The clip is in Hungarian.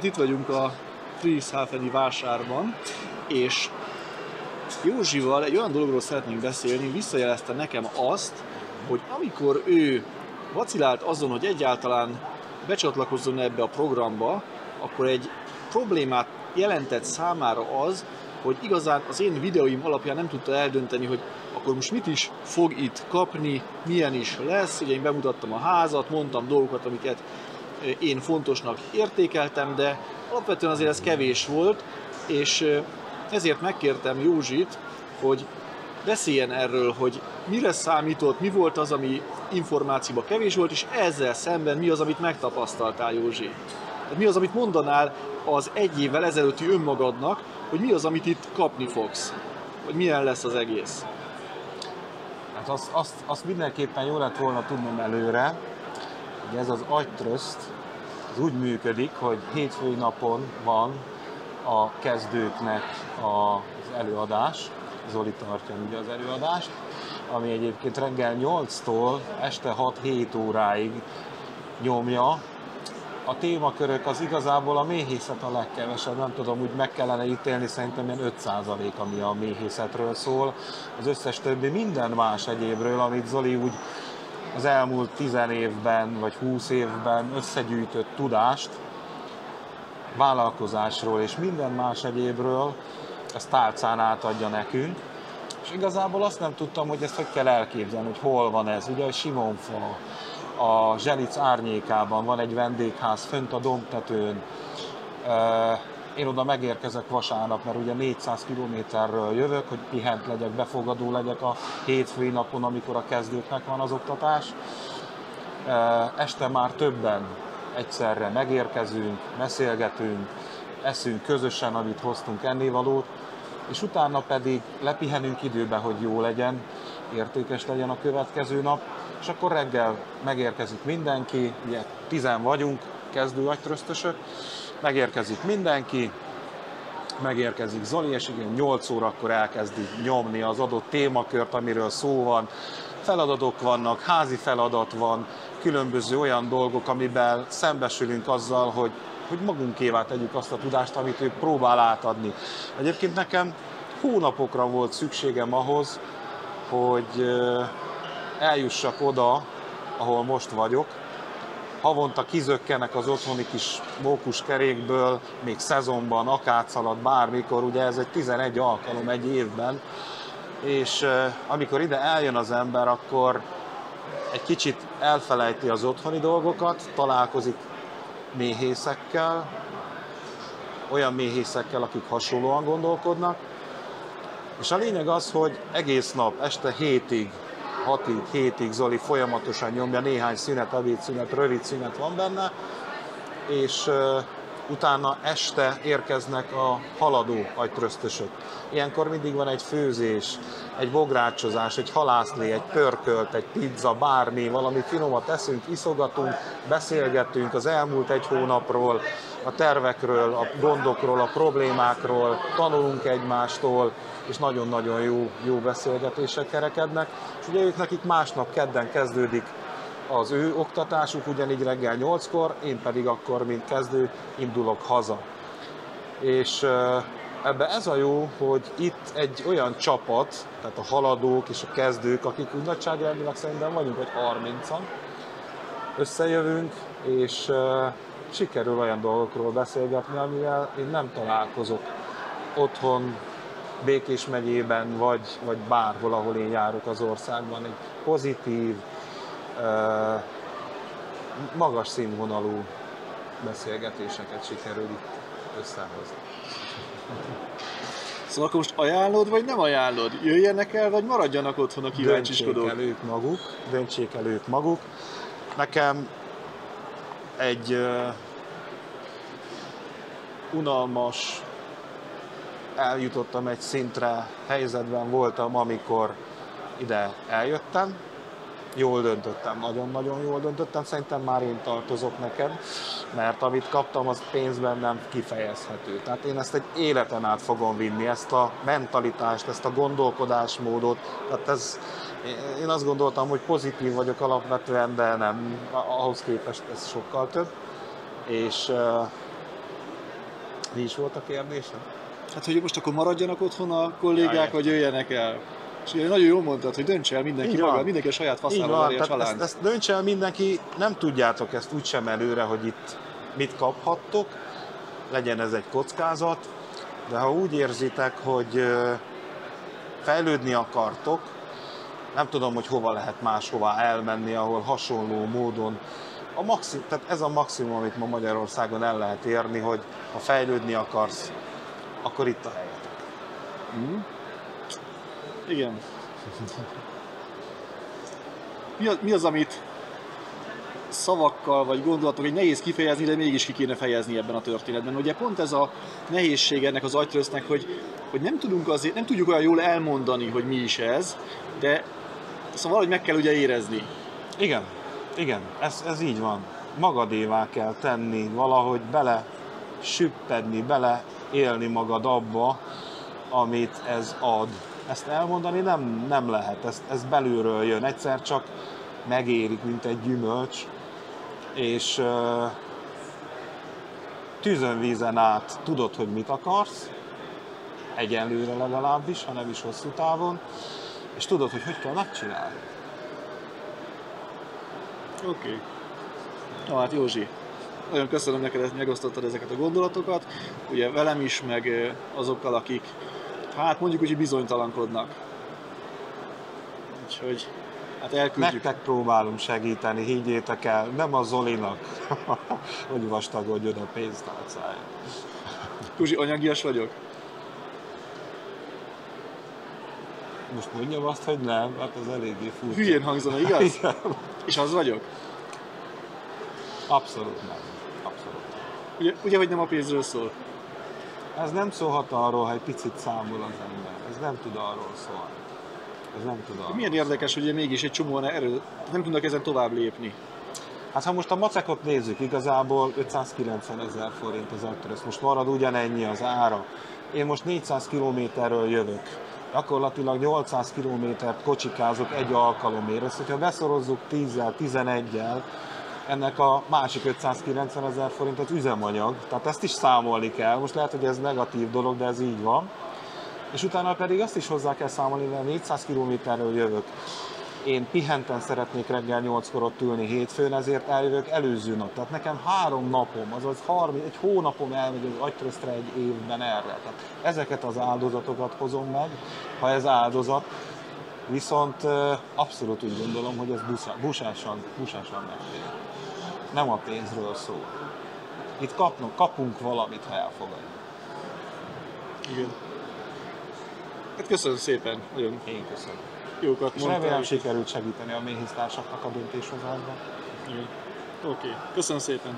itt vagyunk a Friedrichshafeni vásárban, és Józsival egy olyan dologról szeretnénk beszélni, visszajelezte nekem azt, hogy amikor ő vacilált azon, hogy egyáltalán becsatlakozzon ebbe a programba, akkor egy problémát jelentett számára az, hogy igazán az én videóim alapján nem tudta eldönteni, hogy akkor most mit is fog itt kapni, milyen is lesz. Ugye én bemutattam a házat, mondtam dolgokat, amiket én fontosnak értékeltem, de alapvetően azért ez kevés volt, és ezért megkértem Józsit, hogy beszéljen erről, hogy mire számított, mi volt az, ami információban kevés volt, és ezzel szemben mi az, amit megtapasztaltál, Józsi. Tehát mi az, amit mondanál az egy évvel ezelőtti önmagadnak, hogy mi az, amit itt kapni fogsz, hogy milyen lesz az egész. Hát azt mindenképpen jó lett volna tudnom előre, hogy ez az agytröszt az úgy működik, hogy hétfői napon van a kezdőknek az előadás, Zoli tartja ugye az előadást, ami egyébként reggel 8-tól este 6-7 óráig nyomja. A témakörök az igazából a méhészet a legkevesebb, nem tudom, úgy meg kellene ítélni, szerintem ilyen 5%, ami a méhészetről szól. Az összes többi minden más egyébről, amit Zoli úgy az elmúlt 10 évben vagy 20 évben összegyűjtött tudást, vállalkozásról és minden más egyébről, ezt tálcán átadja nekünk. És igazából azt nem tudtam, hogy ezt hogy kell elképzelni, hogy hol van ez. Ugye a Simonfa, a Zselic árnyékában van egy vendégház fönt a dombtetőn. Én oda megérkezek vasárnap, mert ugye 400 kilométerről jövök, hogy pihent legyek, befogadó legyek a hétfői napon, amikor a kezdőknek van az oktatás. Este már többen egyszerre megérkezünk, beszélgetünk, eszünk közösen, amit hoztunk ennivalót, és utána pedig lepihenünk időben, hogy jó legyen, értékes legyen a következő nap, és akkor reggel megérkezik mindenki, ugye 10 vagyunk, kezdő agytrösztösök, megérkezik mindenki, megérkezik Zoli, és igen, 8 órakor elkezdi nyomni az adott témakört, amiről szó van, feladatok vannak, házi feladat van, különböző olyan dolgok, amiben szembesülünk azzal, hogy magunkévá tegyük azt a tudást, amit ő próbál átadni. Egyébként nekem hónapokra volt szükségem ahhoz, hogy eljussak oda, ahol most vagyok. Havonta kizökkenek az otthoni kis mókuskerékből, még szezonban, akác alatt, bármikor, ugye ez egy 11 alkalom egy évben, és amikor ide eljön az ember, akkor egy kicsit elfelejti az otthoni dolgokat, találkozik méhészekkel, olyan méhészekkel, akik hasonlóan gondolkodnak, és a lényeg az, hogy egész nap, este 6-ig, 7-ig Zoli folyamatosan nyomja, néhány szünet, ebédszünet, rövid szünet van benne, és utána este érkeznek a haladó agytrösztösök. Ilyenkor mindig van egy főzés, egy bográcsozás, egy halászlé, egy pörkölt, egy pizza, bármi, valami finomat eszünk, iszogatunk, beszélgetünk az elmúlt egy hónapról, a tervekről, a gondokról, a problémákról, tanulunk egymástól, és nagyon-nagyon jó beszélgetések kerekednek. És ugye ők nekik másnap kedden kezdődik az ő oktatásuk, ugyanígy reggel 8-kor, én pedig akkor, mint kezdő, indulok haza. És ebbe ez a jó, hogy itt egy olyan csapat, tehát a haladók és a kezdők, akik úgy nagyságrendileg szerintem vagyunk, hogy 30-an, összejövünk, és sikerül olyan dolgokról beszélgetni, amivel én nem találkozok otthon, Békés megyében, vagy bárhol, ahol én járok az országban. Egy pozitív, magas színvonalú beszélgetéseket sikerül itt összehozni. Szóval akkor most ajánlod, vagy nem ajánlod? Jöjjenek el, vagy maradjanak otthon a kíváncsiskodók? Döntsék el ők maguk. Nekem egy unalmas, eljutottam egy szintre, helyzetben voltam, amikor ide eljöttem. Jól döntöttem, nagyon-nagyon jól döntöttem, szerintem már én tartozok neked, mert amit kaptam, az pénzben nem kifejezhető. Tehát én ezt egy életen át fogom vinni, ezt a mentalitást, ezt a gondolkodásmódot. Tehát én azt gondoltam, hogy pozitív vagyok alapvetően, de nem, ahhoz képest ez sokkal több. És Mi is volt a kérdésem? Hát, hogy most akkor maradjanak otthon a kollégák, Jaj, vagy jöjjenek el. És ugye nagyon jól mondtad, hogy döntse el mindenki Így maga, van. mindenki a saját Így faszával van, verje a tehát csalánt. ezt döntse el mindenki, nem tudjátok ezt úgysem előre, hogy itt mit kaphattok, legyen ez egy kockázat, de ha úgy érzitek, hogy fejlődni akartok, nem tudom, hogy hova lehet máshová elmenni, ahol hasonló módon, tehát ez a maximum, amit ma Magyarországon el lehet érni, hogy ha fejlődni akarsz, akkor itt a helyetek. Igen. Mi az, amit szavakkal vagy gondolatok, hogy nehéz kifejezni, de mégis ki kéne fejezni ebben a történetben? Ugye pont ez a nehézség ennek az agytrösznek, hogy nem tudjuk olyan jól elmondani, hogy mi is ez, de szóval valahogy meg kell ugye érezni. Igen, ez így van. Magadévá kell tenni, valahogy bele süppedni, bele élni magad abba, amit ez ad. Ezt elmondani nem lehet, ez belülről jön. Egyszer csak megérik, mint egy gyümölcs, és tűzön vízen át tudod, hogy mit akarsz, egyenlőre legalábbis, ha nem is hosszú távon, és tudod, hogy kell megcsinálni. Oké. Na hát Józsi, nagyon köszönöm neked, hogy megosztottad ezeket a gondolatokat, ugye velem is, meg azokkal, akik hát mondjuk úgy, hogy bizonytalankodnak. Úgyhogy hát elküldjük. Nektek próbálunk segíteni, higgyétek el, nem a Zolinak, hogy vastagodjon a pénztárcája. Józsi, anyagias vagyok? Most mondjam azt, hogy nem, hát az eléggé furcsa. Hülyén hangzana, igaz? Igen. És az vagyok? Abszolút nem. Abszolút. Ugye, hogy nem a pénzről szól? Ez nem szólhat arról, hogy picit számol az ember. Ez nem tud arról szólni. Ez nem tud arról. Milyen érdekes, hogy mégis egy csomóan nem tudnak ezen tovább lépni. Hát ha most a macekot nézzük, igazából 590 000 forint az agytrösz. Most marad ugyanennyi az ára. Én most 400 kilométerről jövök. Gyakorlatilag 800 kilométert kocsikázok egy alkalomért. Ezt, hogyha beszorozzuk 10-el, 11-el, ennek a másik 590 000 forint az üzemanyag, tehát ezt is számolni kell. Most lehet, hogy ez negatív dolog, de ez így van. És utána pedig azt is hozzá kell számolni, mert 400 kilométerről jövök. Én pihenten szeretnék reggel 8-kor ott ülni hétfőn, ezért eljövök előző nap. Tehát nekem 3 napom, azaz egy hónapom elmegy az agytrösztre egy évben erre. Tehát ezeket az áldozatokat hozom meg, ha ez áldozat. Viszont abszolút úgy gondolom, hogy ez busásan megtér. Nem a pénzről szól. Itt kapunk valamit, ha elfogadjuk. Igen. Hát köszönöm szépen. Nagyon Én köszönöm. jókat És mondtál. remélem sikerült segíteni a méhésztársaknak a döntéshozásban. Oké. Köszönöm szépen.